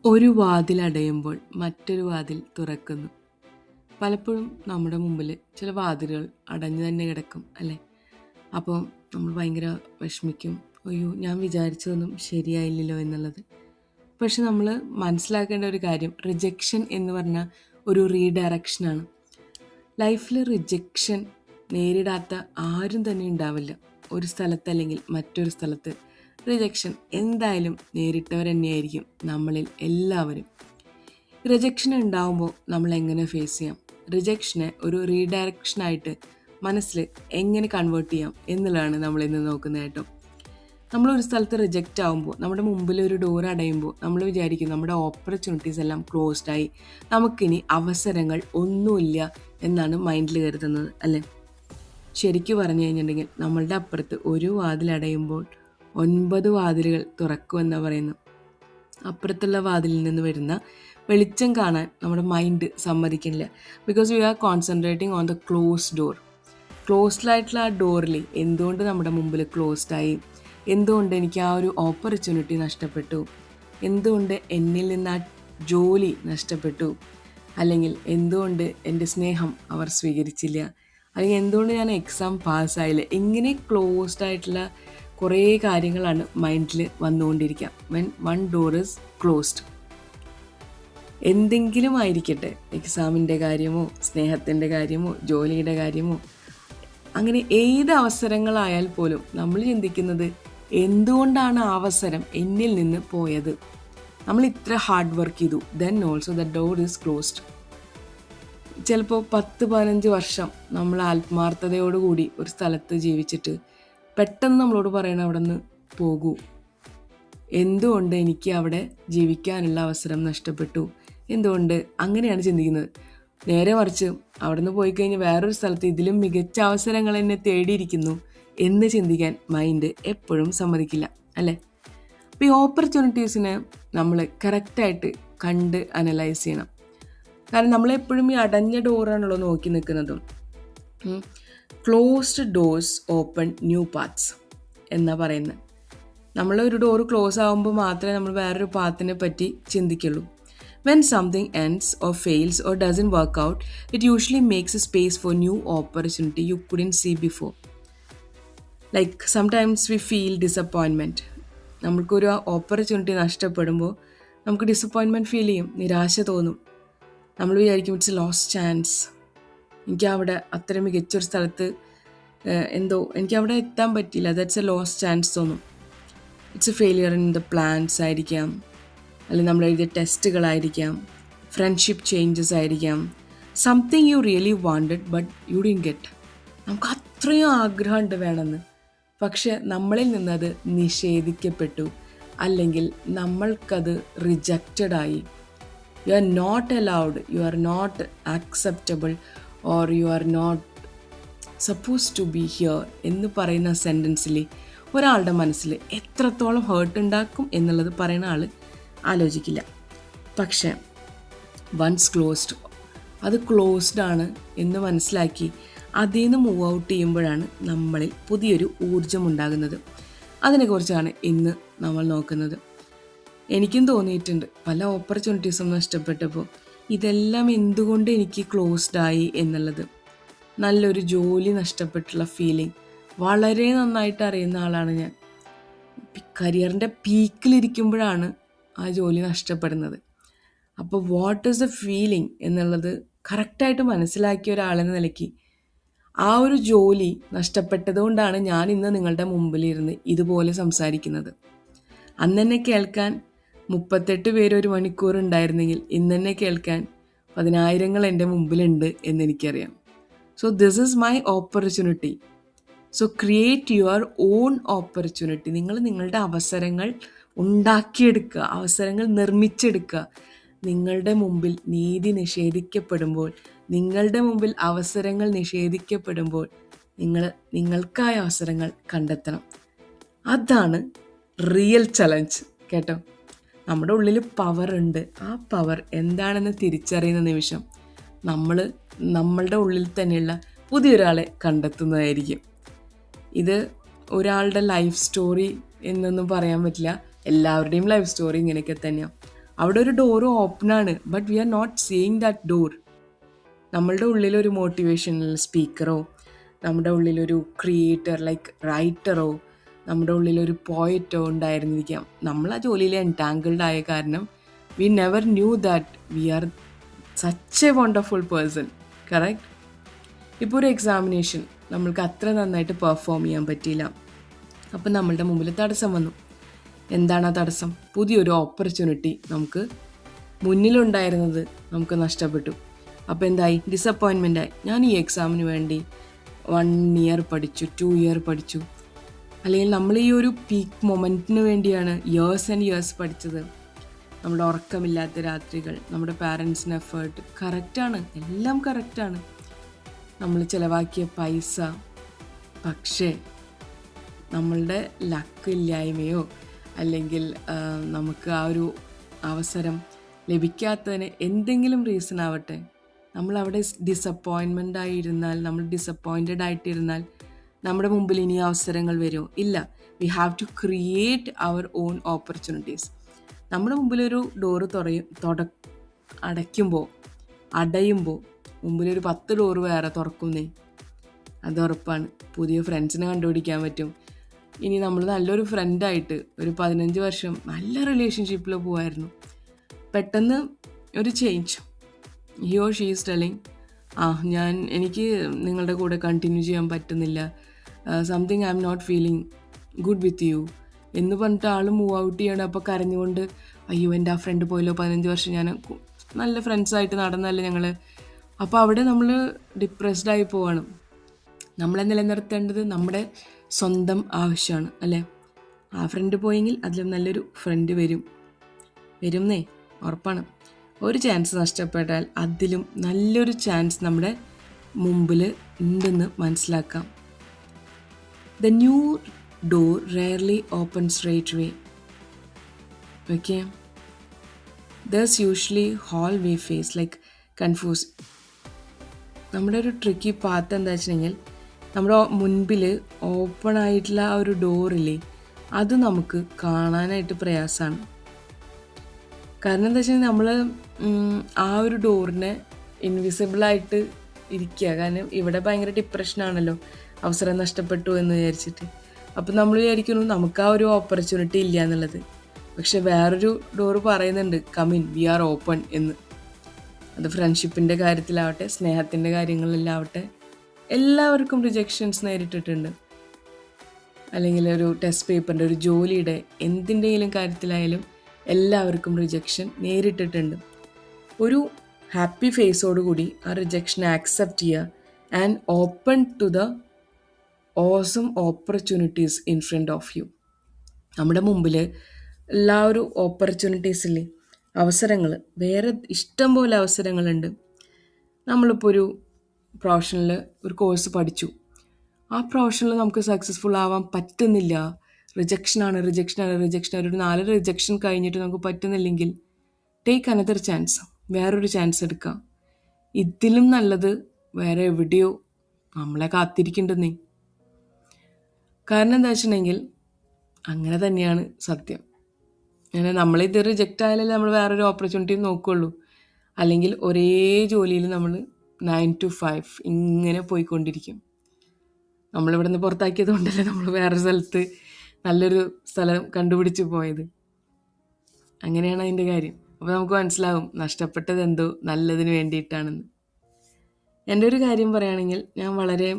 ഒരു വാതിൽ അടയുമ്പോൾ മറ്റൊരു വാതിൽ തുറക്കുന്നു. പലപ്പോഴും നമ്മുടെ മുമ്പിൽ ചില വാതിലുകൾ അടഞ്ഞു തന്നെ കിടക്കും അല്ലേ? അപ്പോൾ നമ്മൾ ഭയങ്കര വിഷമിക്കും, അയ്യോ ഞാൻ വിചാരിച്ചതൊന്നും ശരിയായില്ലല്ലോ എന്നുള്ളത്. പക്ഷെ നമ്മൾ മനസ്സിലാക്കേണ്ട ഒരു കാര്യം, റിജക്ഷൻ എന്ന് പറഞ്ഞാൽ ഒരു റീഡയറക്ഷനാണ്. ലൈഫിൽ റിജക്ഷൻ നേരിടാത്ത ആരും തന്നെ ഉണ്ടാവില്ല. ഒരു സ്ഥലത്ത് അല്ലെങ്കിൽ മറ്റൊരു സ്ഥലത്ത് റിജക്ഷൻ എന്തായാലും നേരിട്ടവർ തന്നെയായിരിക്കും നമ്മളിൽ എല്ലാവരും. റിജക്ഷൻ ഉണ്ടാവുമ്പോൾ നമ്മൾ എങ്ങനെ ഫേസ് ചെയ്യാം, റിജക്ഷനെ ഒരു റീഡയറക്ഷനായിട്ട് മനസ്സിൽ എങ്ങനെ കൺവേർട്ട് ചെയ്യാം എന്നുള്ളതാണ് നമ്മൾ ഇന്ന് നോക്കുന്നത് കേട്ടോ. നമ്മളൊരു സ്ഥലത്ത് റിജക്റ്റ് ആകുമ്പോൾ, നമ്മുടെ മുമ്പിൽ ഒരു ഡോർ അടയുമ്പോൾ നമ്മൾ വിചാരിക്കും നമ്മുടെ ഓപ്പർച്യൂണിറ്റീസ് എല്ലാം ക്ലോസ്ഡായി, നമുക്കിനി അവസരങ്ങൾ ഒന്നുമില്ല എന്നാണ് മൈൻഡിൽ കരുതുന്നത് അല്ലേ? ശരിക്കും പറഞ്ഞു കഴിഞ്ഞിട്ടുണ്ടെങ്കിൽ നമ്മളുടെ അപ്പുറത്ത് ഒരു വാതിൽ അടയുമ്പോൾ 9 വാതിലുകൾ തുറക്കുമെന്നാണ് പറയുന്നു. അപ്പുറത്തുള്ള വാതിലിൽ നിന്ന് വരുന്ന വെളിച്ചം കാണാൻ നമ്മുടെ മൈൻഡ് സമ്മതിക്കില്ല. Because we are concentrating on the close door. ക്ലോസ്ഡായിട്ടുള്ള ആ ഡോറിൽ എന്തുകൊണ്ട് നമ്മുടെ മുമ്പിൽ ക്ലോസ്ഡായി, എന്തുകൊണ്ട് എനിക്ക് ആ ഒരു ഓപ്പർച്യൂണിറ്റി നഷ്ടപ്പെട്ടു, എന്തുകൊണ്ട് എന്നിൽ നിന്ന് ആ ജോലി നഷ്ടപ്പെട്ടു, അല്ലെങ്കിൽ എന്തുകൊണ്ട് എൻ്റെ സ്നേഹം അവർ സ്വീകരിച്ചില്ല, അല്ലെങ്കിൽ എന്തുകൊണ്ട് ഞാൻ എക്സാം പാസ്സായില്ല, ഇങ്ങനെ ക്ലോസ്ഡ് ആയിട്ടുള്ള കുറേ കാര്യങ്ങളാണ് മൈൻഡിൽ വന്നുകൊണ്ടിരിക്കുക. When one door is closed. എന്തെങ്കിലും ആയിരിക്കട്ടെ, എക്സാമിൻ്റെ കാര്യമോ സ്നേഹത്തിൻ്റെ കാര്യമോ ജോലിയുടെ കാര്യമോ, അങ്ങനെ ഏത് അവസരങ്ങളായാൽ പോലും നമ്മൾ ചിന്തിക്കുന്നത് എന്തുകൊണ്ടാണ് ആ അവസരം എന്നിൽ നിന്ന് പോയത്. നമ്മൾ ഇത്ര ഹാർഡ് വർക്ക് ചെയ്തു, then also the door is closed. ചിലപ്പോൾ 10-15 വർഷം നമ്മൾ ആത്മാർത്ഥതയോടുകൂടി ഒരു സ്ഥലത്ത് ജീവിച്ചിട്ട് പെട്ടെന്ന് നമ്മളോട് പറയണം അവിടെ നിന്ന് പോകൂ. എന്തുകൊണ്ട് എനിക്ക് അവിടെ ജീവിക്കാനുള്ള അവസരം നഷ്ടപ്പെട്ടു, എന്തുകൊണ്ട്? അങ്ങനെയാണ് ചിന്തിക്കുന്നത്. നേരെ മറിച്ച് അവിടെ നിന്ന് പോയി കഴിഞ്ഞ് വേറൊരു സ്ഥലത്ത് ഇതിലും മികച്ച അവസരങ്ങൾ എന്നെ തേടിയിരിക്കുന്നു എന്ന് ചിന്തിക്കാൻ മൈൻഡ് എപ്പോഴും സമ്മതിക്കില്ല അല്ലേ? അപ്പോൾ ഈ ഓപ്പർച്യൂണിറ്റീസിനെ നമ്മൾ കറക്റ്റായിട്ട് കണ്ട് അനലൈസ് ചെയ്യണം. കാരണം നമ്മളെപ്പോഴും ഈ അടഞ്ഞ ഡോറാണല്ലോ നോക്കി നിൽക്കുന്നതും. Closed doors open new paths എന്നാ പറയുന്നത്. നമ്മളൊരു ഡോർ ക്ലോസ് ആകുമ്പോൾ മാത്രമേ നമ്മൾ വേറൊരു പാത്തിനെ പറ്റി ചിന്തിക്കുള്ളൂ. When something ends or fails or doesn't work out, it usually makes a space for new opportunity you couldn't see before. Like sometimes we feel disappointment. നമ്മൾക്കൊരു opportunity നഷ്ടപ്പെടുമ്പോൾ നമുക്ക് ഡിസപ്പോയിൻമെൻറ്റ് ഫീൽ ചെയ്യും, നിരാശ തോന്നും. നമ്മൾ വിചാരിക്കും ഇറ്റ്സ് എ ലോസ്റ്റ് ചാൻസ്, എനിക്ക് അവിടെ അത്ര മികച്ചൊരു സ്ഥലത്ത് എന്തോ എനിക്ക് അവിടെ എത്താൻ പറ്റില്ല, ദാറ്റ്സ് എ ലോസ്റ്റ് ചാൻസ് തോന്നും. It's a failure in the plans ആയിരിക്കാം, അല്ലെങ്കിൽ നമ്മൾ എഴുതിയ ടെസ്റ്റുകളായിരിക്കാം, ഫ്രണ്ട്ഷിപ്പ് ചേഞ്ചസ് ആയിരിക്കാം, something you really wanted but you didn't get. നമുക്ക് അത്രയും ആഗ്രഹമുണ്ട് വേണമെന്ന്, പക്ഷെ നമ്മളിൽ നിന്നത് നിഷേധിക്കപ്പെട്ടു, അല്ലെങ്കിൽ നമ്മൾക്കത് റിജക്റ്റഡായി. You are not allowed, you are not acceptable, or you are not suppose to be here എന്ന് പറയുന്ന സെൻറ്റൻസിൽ ഒരാളുടെ മനസ്സിൽ എത്രത്തോളം ഹേർട്ട് ഉണ്ടാക്കും എന്നുള്ളത് പറയുന്ന ആൾ ആലോചിക്കില്ല. പക്ഷേ വൺസ് ക്ലോസ്ഡ്, അത് ക്ലോസ്ഡ് ആണ് എന്ന് മനസ്സിലാക്കി അതിൽ നിന്ന് മൂവ് ഔട്ട് ചെയ്യുമ്പോഴാണ് നമ്മളിൽ പുതിയൊരു ഊർജം ഉണ്ടാകുന്നത്. അതിനെക്കുറിച്ചാണ് ഇന്ന് നമ്മൾ നോക്കുന്നത്. എനിക്കും തോന്നിയിട്ടുണ്ട് പല ഓപ്പർച്യൂണിറ്റീസും നഷ്ടപ്പെട്ടപ്പോൾ ഇതെല്ലാം എന്തുകൊണ്ട് എനിക്ക് ക്ലോസ്ഡായി എന്നുള്ളത്. നല്ലൊരു ജോലി നഷ്ടപ്പെട്ടുള്ള ഫീലിംഗ് വളരെ നന്നായിട്ട് അറിയുന്ന ആളാണ് ഞാൻ. കരിയറിൻ്റെ പീക്കിലിരിക്കുമ്പോഴാണ് ആ ജോലി നഷ്ടപ്പെടുന്നത്. അപ്പോൾ വാട്ട് ഈസ് ദ ഫീലിംഗ് എന്നുള്ളത് കറക്റ്റായിട്ട് മനസ്സിലാക്കിയ ഒരാളെന്ന നിലയ്ക്ക് ആ ഒരു ജോലി നഷ്ടപ്പെട്ടതുകൊണ്ടാണ് ഞാൻ ഇന്ന് നിങ്ങളുടെ മുമ്പിലിരുന്ന് ഇതുപോലെ സംസാരിക്കുന്നത്. അന്നെന്നെ കേൾക്കാൻ 38 പേര് 1 മണിക്കൂർ ഉണ്ടായിരുന്നെങ്കിൽ ഇന്നെന്നെ കേൾക്കാൻ 10,000 എൻ്റെ മുമ്പിലുണ്ട് എന്നെനിക്കറിയാം. So this is my opportunity. So create your own opportunity. നിങ്ങൾ നിങ്ങളുടെ അവസരങ്ങൾ ഉണ്ടാക്കിയെടുക്കുക, അവസരങ്ങൾ നിർമ്മിച്ചെടുക്കുക. നിങ്ങളുടെ മുമ്പിൽ നീതി നിഷേധിക്കപ്പെടുമ്പോൾ, നിങ്ങളുടെ മുമ്പിൽ അവസരങ്ങൾ നിഷേധിക്കപ്പെടുമ്പോൾ നിങ്ങൾക്കായ അവസരങ്ങൾ കണ്ടെത്തണം. അതാണ് റിയൽ ചലഞ്ച് കേട്ടോ. നമ്മുടെ ഉള്ളിൽ പവർ ഉണ്ട്. ആ പവർ എന്താണെന്ന് തിരിച്ചറിയുന്ന നിമിഷം നമ്മളുടെ ഉള്ളിൽ തന്നെയുള്ള പുതിയൊരാളെ കണ്ടെത്തുന്നതായിരിക്കും. ഇത് ഒരാളുടെ ലൈഫ് സ്റ്റോറി എന്നൊന്നും പറയാൻ പറ്റില്ല. എല്ലാവരുടെയും ലൈഫ് സ്റ്റോറി ഇങ്ങനെയൊക്കെ തന്നെയാണ്. അവിടെ ഒരു ഡോറ് ഓപ്പണാണ്, but we are not seeing that door. നമ്മളുടെ ഉള്ളിലൊരു മോട്ടിവേഷണൽ സ്പീക്കറോ, നമ്മുടെ ഉള്ളിലൊരു ക്രിയേറ്റർ ലൈക്ക് റൈറ്ററോ, നമ്മുടെ ഉള്ളിലൊരു പോയറ്റോ ഉണ്ടായിരുന്നിരിക്കാം. നമ്മൾ ആ ജോലിയിൽ എൻടാങ്കിൾഡ് ആയ കാരണം we never knew that we are such a wonderful person. Correct. ഇപ്പോൾ ഒരു എക്സാമിനേഷൻ നമ്മൾക്ക് അത്ര നന്നായിട്ട് പെർഫോം ചെയ്യാൻ പറ്റിയില്ല. അപ്പം നമ്മളുടെ മുമ്പിൽ തടസ്സം വന്നു. എന്താണ് ആ തടസ്സം? പുതിയൊരു ഓപ്പർച്യൂണിറ്റി നമുക്ക് മുന്നിലുണ്ടായിരുന്നത് നമുക്ക് നഷ്ടപ്പെട്ടു. അപ്പോൾ എന്തായി? ഡിസപ്പോയിൻമെൻ്റായി. ഞാൻ ഈ എക്സാമിന് വേണ്ടി 1 ഇയർ പഠിച്ചു, 2 ഇയർ പഠിച്ചു, അല്ലെങ്കിൽ നമ്മൾ ഈ ഒരു പീക്ക് മൊമെൻറ്റിന് വേണ്ടിയാണ് ഇയേഴ്സ് ആൻഡ് ഇയേഴ്സ് പഠിച്ചത്. നമ്മുടെ ഉറക്കമില്ലാത്ത രാത്രികൾ, നമ്മുടെ പാരൻസിന് എഫേർട്ട്, കറക്റ്റാണ്, എല്ലാം കറക്റ്റാണ്. നമ്മൾ ചിലവാക്കിയ പൈസ, പക്ഷേ നമ്മളുടെ ലക്കില്ലായ്മയോ അല്ലെങ്കിൽ നമുക്ക് ആ ഒരു അവസരം ലഭിക്കാത്തതിന് എന്തെങ്കിലും റീസൺ ആവട്ടെ, നമ്മളവിടെ ഡിസപ്പോയിൻമെൻ്റ് ആയിരുന്നാൽ, നമ്മൾ ഡിസപ്പോയിൻറ്റഡ് ആയിട്ടിരുന്നാൽ നമ്മുടെ മുമ്പിൽ ഇനി അവസരങ്ങൾ വരുമോ? ഇല്ല. We have to create our own opportunities. നമ്മുടെ മുമ്പിലൊരു ഡോറ് അടയുമ്പോൾ മുമ്പിലൊരു 10 ഡോറ് വേറെ തുറക്കുന്നേ, അത് ഉറപ്പാണ്. പുതിയ ഫ്രണ്ട്സിനെ കണ്ടുപിടിക്കാൻ പറ്റും. ഇനി നമ്മൾ നല്ലൊരു ഫ്രണ്ടായിട്ട് ഒരു 15 വർഷം നല്ല റിലേഷൻഷിപ്പിൽ പോവായിരുന്നു. പെട്ടെന്ന് ഒരു change, he or she is telling, എനിക്ക് നിങ്ങളുടെ കൂടെ കണ്ടിന്യൂ ചെയ്യാൻ പറ്റുന്നില്ല, something I'm not feeling good with you എന്ന് പറഞ്ഞിട്ട് ആൾ മൂവ് ഔട്ട് ചെയ്യണം. അപ്പോൾ കരഞ്ഞുകൊണ്ട്, അയ്യോ എൻ്റെ ആ ഫ്രണ്ട് പോയല്ലോ, 15 വർഷം ഞാൻ നല്ല ഫ്രണ്ട്സായിട്ട് നടന്നല്ലേ ഞങ്ങൾ. അപ്പോൾ അവിടെ നമ്മൾ ഡിപ്രസ്ഡായി പോവാണ്. നമ്മളെ നിലനിർത്തേണ്ടത് നമ്മുടെ സ്വന്തം ആവശ്യമാണ്, അല്ലേ? ആ ഫ്രണ്ട് പോയെങ്കിൽ അതിലും നല്ലൊരു ഫ്രണ്ട് വരുന്നേ, ഉറപ്പാണ്. ഒരു ചാൻസ് നഷ്ടപ്പെട്ടാൽ അതിലും നല്ലൊരു ചാൻസ് നമ്മുടെ മുമ്പിൽ ഉണ്ടെന്ന് മനസ്സിലാക്കാം. The new door rarely open straight way. Okay, thus usually whole way face like confuse. നമ്മുടെ ഒരു ട്രിക്കി പാത്ത് എന്താ വെച്ചിട്ടുണ്ടെങ്കിൽ, നമ്മുടെ മുൻപിൽ ഓപ്പൺ ആയിട്ടുള്ള ആ ഒരു ഡോറില്ലേ, അത് നമുക്ക് കാണാനായിട്ട് പ്രയാസമാണ്. കാരണം എന്താ വെച്ചാൽ നമ്മൾ ആ ഒരു ഡോറിനെ ഇൻവിസിബിളായിട്ട് ഇരിക്കുക. കാരണം ഇവിടെ ഭയങ്കര ഡിപ്രഷനാണല്ലോ, അവസരം നഷ്ടപ്പെട്ടു എന്ന് വിചാരിച്ചിട്ട്. അപ്പം നമ്മൾ വിചാരിക്കുന്നു നമുക്ക് ആ ഒരു ഓപ്പർച്യൂണിറ്റി ഇല്ല എന്നുള്ളത്. പക്ഷെ വേറൊരു ഡോറ് പറയുന്നുണ്ട്, കമിൻ, വി ആർ ഓപ്പൺ എന്ന്. അത് ഫ്രണ്ട്ഷിപ്പിൻ്റെ കാര്യത്തിലാവട്ടെ, സ്നേഹത്തിൻ്റെ കാര്യങ്ങളിലാവട്ടെ, എല്ലാവർക്കും റിജക്ഷൻസ് നേരിട്ടിട്ടുണ്ട്. അല്ലെങ്കിൽ ഒരു ടെസ്റ്റ് പേപ്പറിൻ്റെ, ഒരു ജോലിയുടെ, എന്തിൻ്റെങ്കിലും കാര്യത്തിലായാലും എല്ലാവർക്കും റിജക്ഷൻ നേരിട്ടിട്ടുണ്ട്. ഒരു ഹാപ്പി ഫേസോടുകൂടി ആ റിജക്ഷനെ ആക്സെപ്റ്റ് ചെയ്യുക and open to the awesome opportunities in front of you. നമ്മുടെ മുമ്പിൽ എല്ലാ ഒരു ഓപ്പർച്യൂണിറ്റീസില്ലേ, അവസരങ്ങൾ, വേറെ ഇഷ്ടം പോലെ അവസരങ്ങളുണ്ട്. നമ്മളിപ്പോൾ ഒരു പ്രൊഫഷണൽ ഒരു കോഴ്സ് പഠിച്ചു, ആ പ്രൊഫഷനിൽ നമുക്ക് സക്സസ്ഫുൾ ആവാൻ പറ്റുന്നില്ല, റിജക്ഷനാണ്. ഒരു 4 റിജക്ഷൻ കഴിഞ്ഞിട്ട് നമുക്ക് പറ്റുന്നില്ലെങ്കിൽ, ടേക്ക് അനദർ ചാൻസ്, വേറൊരു ചാൻസ് എടുക്കാം. ഇതിലും നല്ലത് വേറെ എവിടെയോ നമ്മളെ കാത്തിരിക്കേണ്ടെന്നേ. കാരണം എന്താ വെച്ചിട്ടുണ്ടെങ്കിൽ അങ്ങനെ തന്നെയാണ് സത്യം. അങ്ങനെ നമ്മളിത് റിജക്റ്റ് ആയാലല്ലേ നമ്മൾ വേറൊരു ഓപ്പർച്യൂണിറ്റി നോക്കുകയുള്ളൂ. അല്ലെങ്കിൽ ഒരേ ജോലിയിൽ നമ്മൾ 9 to 5 ഇങ്ങനെ പോയിക്കൊണ്ടിരിക്കും. നമ്മളിവിടെ നിന്ന് പുറത്താക്കിയത് കൊണ്ടല്ലേ നമ്മൾ വേറെ സ്ഥലത്ത് നല്ലൊരു സ്ഥലം കണ്ടുപിടിച്ച് പോയത്. അങ്ങനെയാണ് അതിൻ്റെ കാര്യം. അപ്പോൾ നമുക്ക് മനസ്സിലാവും നഷ്ടപ്പെട്ടത് എന്തോ നല്ലതിന് വേണ്ടിയിട്ടാണെന്ന്. എൻ്റെ ഒരു കാര്യം പറയുകയാണെങ്കിൽ, ഞാൻ വളരെ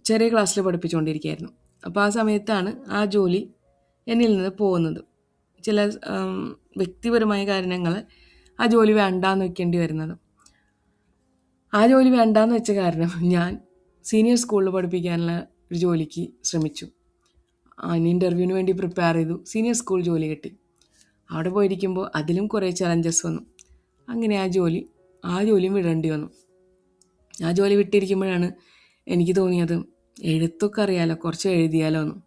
ചെറിയ ക്ലാസ്സിൽ പഠിപ്പിച്ചുകൊണ്ടിരിക്കുകയായിരുന്നു. അപ്പോൾ ആ സമയത്താണ് ആ ജോലി എന്നിൽ നിന്ന് പോകുന്നത്. ചില വ്യക്തിപരമായ കാരണങ്ങൾ ആ ജോലി വേണ്ടാന്ന് വെക്കേണ്ടി വരുന്നത്. ആ ജോലി വേണ്ടാന്ന് വെച്ച കാരണം ഞാൻ സീനിയർ സ്കൂളിൽ പഠിപ്പിക്കാനുള്ള ഒരു ജോലിക്ക് ശ്രമിച്ചു. അതിന് ഇൻ്റർവ്യൂവിന് വേണ്ടി പ്രിപ്പയർ ചെയ്തു. സീനിയർ സ്കൂൾ ജോലി കിട്ടി. അവിടെ പോയിരിക്കുമ്പോൾ അതിലും കുറേ ചലഞ്ചസ് വന്നു. അങ്ങനെ ആ ജോലിയും വിടേണ്ടി വന്നു. ആ ജോലി വിട്ടിരിക്കുമ്പോഴാണ് എനിക്ക് തോന്നിയത്, എഴുത്തൊക്കെ അറിയാലോ, കുറച്ച് എഴുതിയാലോ എന്ന്.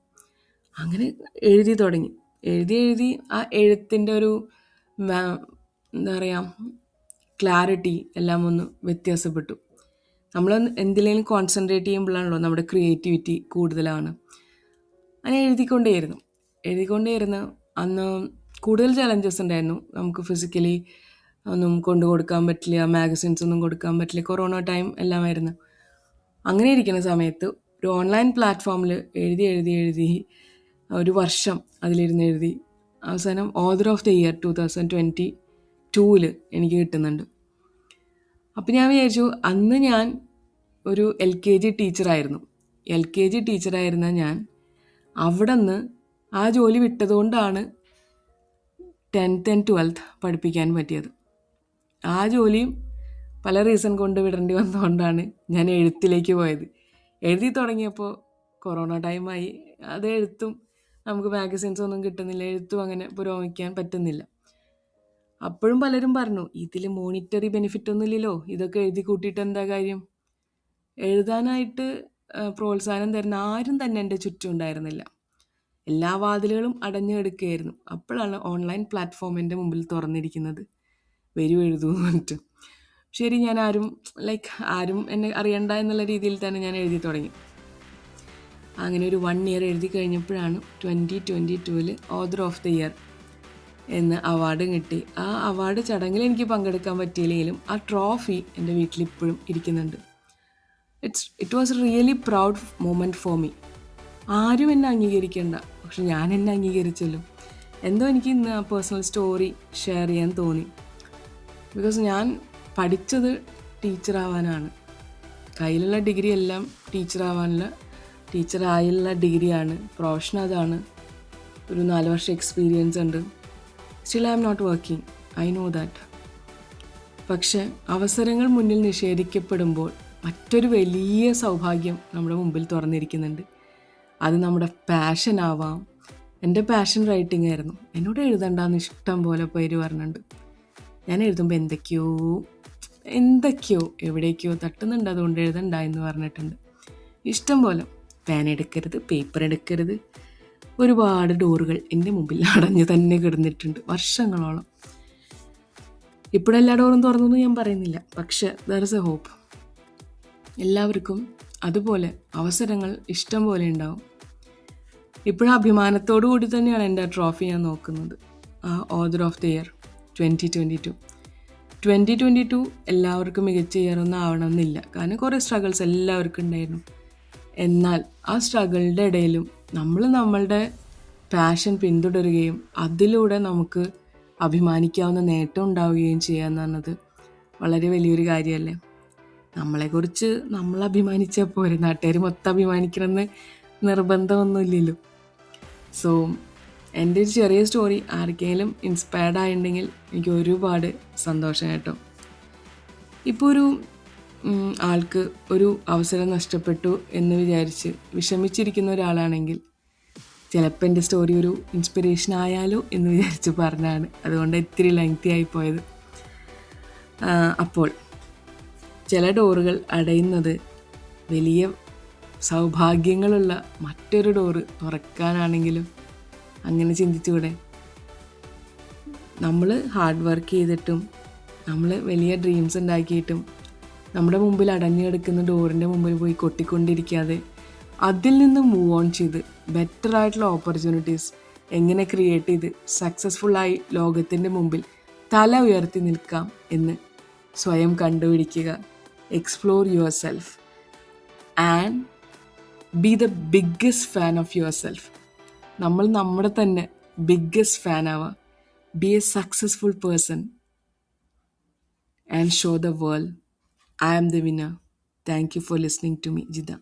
അങ്ങനെ എഴുതി തുടങ്ങി. എഴുതി ആ എഴുത്തിൻ്റെ ഒരു എന്താ പറയുക, ക്ലാരിറ്റി എല്ലാം ഒന്ന് വ്യത്യാസപ്പെട്ടു. നമ്മൾ എന്തിലേലും കോൺസെൻട്രേറ്റ് ചെയ്യുമ്പോഴാണല്ലോ നമ്മുടെ ക്രിയേറ്റിവിറ്റി കൂടുതലാണ്. അങ്ങനെ എഴുതിക്കൊണ്ടേയിരുന്നു. അന്ന് കൂടുതൽ ചലഞ്ചസ് ഉണ്ടായിരുന്നു. നമുക്ക് ഫിസിക്കലി ഒന്നും കൊണ്ടു കൊടുക്കാൻ പറ്റില്ല, മാഗസിൻസ് ഒന്നും കൊടുക്കാൻ പറ്റില്ല, കൊറോണ ടൈം എല്ലാമായിരുന്നു. അങ്ങനെ ഇരിക്കുന്ന സമയത്ത് ഒരു ഓൺലൈൻ പ്ലാറ്റ്ഫോമിൽ എഴുതി എഴുതി എഴുതി ഒരു വർഷം അതിലിരുന്ന് എഴുതി അവസാനം ഓതർ ഓഫ് ദ ഇയർ 2022 എനിക്ക് കിട്ടുന്നുണ്ട്. അപ്പം ഞാൻ വിചാരിച്ചു, അന്ന് ഞാൻ ഒരു LKG ടീച്ചറായിരുന്നു. LKG ടീച്ചറായിരുന്ന ഞാൻ അവിടെ നിന്ന് ആ ജോലി വിട്ടതുകൊണ്ടാണ് 10th and 12th പഠിപ്പിക്കാൻ പറ്റിയത്. ആ ജോലിയും പല റീസൺ കൊണ്ട് വിടേണ്ടി വന്നതുകൊണ്ടാണ് ഞാൻ എഴുത്തിലേക്ക് പോയത്. എഴുതി തുടങ്ങിയപ്പോൾ കൊറോണ ടൈമായി. അത് എഴുത്തും നമുക്ക് മാഗസിൻസ് ഒന്നും കിട്ടുന്നില്ല, എഴുത്തും അങ്ങനെ പുരോഗമിക്കാൻ പറ്റുന്നില്ല. അപ്പോഴും പലരും പറഞ്ഞു, ഇതിൽ മോണിറ്ററി ബെനിഫിറ്റ് ഒന്നും ഇല്ലല്ലോ, ഇതൊക്കെ എഴുതി കൂട്ടിയിട്ട് എന്താ കാര്യം. എഴുതാനായിട്ട് പ്രോത്സാഹനം തരുന്ന ആരും തന്നെ എൻ്റെ ചുറ്റും ഉണ്ടായിരുന്നില്ല. എല്ലാ വാതിലുകളും അടഞ്ഞു കിടക്കുകയായിരുന്നു. അപ്പോഴാണ് ഓൺലൈൻ പ്ലാറ്റ്ഫോം എൻ്റെ മുമ്പിൽ തുറന്നിരിക്കുന്നത്. വരൂ എഴുതൂ എന്ന് പറഞ്ഞിട്ട്. ശരി, ഞാൻ ആരും എന്നെ അറിയണ്ട എന്നുള്ള രീതിയിൽ തന്നെ ഞാൻ എഴുതി തുടങ്ങി. അങ്ങനെ ഒരു 1 year എഴുതി കഴിഞ്ഞപ്പോഴാണ് 2022 ഓതർ ഓഫ് ദ ഇയർ എന്ന് അവാർഡ് കിട്ടി. ആ അവാർഡ് ചടങ്ങിൽ എനിക്ക് പങ്കെടുക്കാൻ പറ്റിയില്ലെങ്കിലും ആ ട്രോഫി എൻ്റെ വീട്ടിൽ ഇപ്പോഴും ഇരിക്കുന്നുണ്ട്. It was really proud moment for me. ആരും എന്നെ അംഗീകരിക്കേണ്ട, പക്ഷെ ഞാൻ എന്നെ അംഗീകരിച്ചല്ലോ. എന്തോ എനിക്ക് ഇന്ന് ആ പേഴ്സണൽ സ്റ്റോറി ഷെയർ ചെയ്യാൻ തോന്നി. ബിക്കോസ് ഞാൻ പഠിച്ചത് ടീച്ചറാവാനാണ്. കയ്യിലുള്ള ഡിഗ്രി എല്ലാം ടീച്ചറായുള്ള ഡിഗ്രിയാണ്. പ്രൊഫഷൻ അതാണ്. ഒരു 4 വർഷം എക്സ്പീരിയൻസ് ഉണ്ട്. Still I'm not working, I know that. പക്ഷെ അവസരങ്ങൾ മുന്നിൽ നിഷേധിക്കപ്പെടുമ്പോൾ മറ്റൊരു വലിയ സൗഭാഗ്യം നമ്മുടെ മുമ്പിൽ തുറന്നിരിക്കുന്നുണ്ട്. അത് നമ്മുടെ പാഷൻ ആവാം. എൻ്റെ പാഷൻ റൈറ്റിംഗ് ആയിരുന്നു. എന്നോട് എഴുതണ്ടെന്ന് ഇഷ്ടം പോലെ പേര് പറഞ്ഞിട്ടുണ്ട്. ഞാൻ എഴുതുമ്പോൾ എന്തൊക്കെയോ എവിടേക്കോ തട്ടുന്നുണ്ട്, അതുകൊണ്ട് എഴുതണ്ട എന്ന് പറഞ്ഞിട്ടുണ്ട്. ഇഷ്ടം പോലെ പേന എടുക്കരുത്, പേപ്പർ എടുക്കരുത്. ഒരുപാട് ഡോറുകൾ എൻ്റെ മുമ്പിൽ അടഞ്ഞു തന്നെ കിടന്നിട്ടുണ്ട് വർഷങ്ങളോളം. ഇപ്പോഴെല്ലാ ഡോറും തുറന്നൊന്നും ഞാൻ പറയുന്നില്ല, പക്ഷെ ദർ ഇസ് എ ഹോപ്പ്. എല്ലാവർക്കും അതുപോലെ അവസരങ്ങൾ ഇഷ്ടം പോലെ ഉണ്ടാവും. ഇപ്പോഴും അഭിമാനത്തോടു കൂടി തന്നെയാണ് എൻ്റെ ട്രോഫി ഞാൻ നോക്കുന്നത്. ആ ഓതർ ഓഫ് ദ ഇയർ 2022 എല്ലാവർക്കും മികച്ച ഇയർ ഒന്നും ആവണമെന്നില്ല. കാരണം കുറേ സ്ട്രഗിൾസ് എല്ലാവർക്കും ഉണ്ടായിരുന്നു. എന്നാൽ ആ സ്ട്രഗിളിൻ്റെ ഇടയിലും നമ്മൾ നമ്മളുടെ പാഷൻ പിന്തുടരുകയും അതിലൂടെ നമുക്ക് അഭിമാനിക്കാവുന്ന നേട്ടം ഉണ്ടാവുകയും ചെയ്യുക എന്ന് പറഞ്ഞത് വളരെ വലിയൊരു കാര്യമല്ലേ. നമ്മളെക്കുറിച്ച് നമ്മൾ അഭിമാനിച്ചാൽ പോരെ, നാട്ടുകാർ മൊത്തം അഭിമാനിക്കണമെന്ന് നിർബന്ധമൊന്നുമില്ലല്ലോ. സോ എൻ്റെ ഒരു ചെറിയ സ്റ്റോറി ആർക്കെങ്കിലും ഇൻസ്പയർഡ് ആയിട്ടുണ്ടെങ്കിൽ എനിക്ക് ഒരുപാട് സന്തോഷം കേട്ടോ. ഇപ്പോൾ ഒരു ആൾക്ക് ഒരു അവസരം നഷ്ടപ്പെട്ടു എന്ന് വിചാരിച്ച് വിഷമിച്ചിരിക്കുന്ന ഒരാളാണെങ്കിൽ ചിലപ്പോൾ എൻ്റെ സ്റ്റോറി ഒരു ഇൻസ്പിറേഷൻ ആയാലോ എന്ന് വിചാരിച്ച് പറഞ്ഞാണ്. അതുകൊണ്ട് ഇത്തിരി ലെങ്തി ആയിപ്പോയത്. അപ്പോൾ ചില ഡോറുകൾ അടയുന്നത് വലിയ സൗഭാഗ്യങ്ങളുള്ള മറ്റൊരു ഡോറ് തുറക്കാനാണെങ്കിലും അങ്ങനെ ചിന്തിച്ചുകൂടെ? നമ്മൾ ഹാർഡ് വർക്ക് ചെയ്തിട്ടും നമ്മൾ വലിയ ഡ്രീംസ് ഉണ്ടാക്കിയിട്ടും നമ്മുടെ മുമ്പിൽ അടഞ്ഞു കിടക്കുന്ന ഡോറിൻ്റെ മുമ്പിൽ പോയി കൊട്ടിക്കൊണ്ടിരിക്കാതെ അതിൽ നിന്ന് മൂവ് ഓൺ ചെയ്ത് ബെറ്റർ ആയിട്ടുള്ള ഓപ്പർച്യൂണിറ്റീസ് എങ്ങനെ ക്രിയേറ്റ് ചെയ്ത് സക്സസ്ഫുള്ളായി ലോകത്തിൻ്റെ മുമ്പിൽ തല ഉയർത്തി നിൽക്കാം എന്ന് സ്വയം കണ്ടുപിടിക്കുക. Explore your self and B the biggest fan of your self. നമ്മൾ നമ്മുടെ തന്നെ ബിഗ്ഗസ്റ്റ് ഫാൻ ആവുക. B A successful person and show the world I am the winner. Thank you for listening to me, Jida.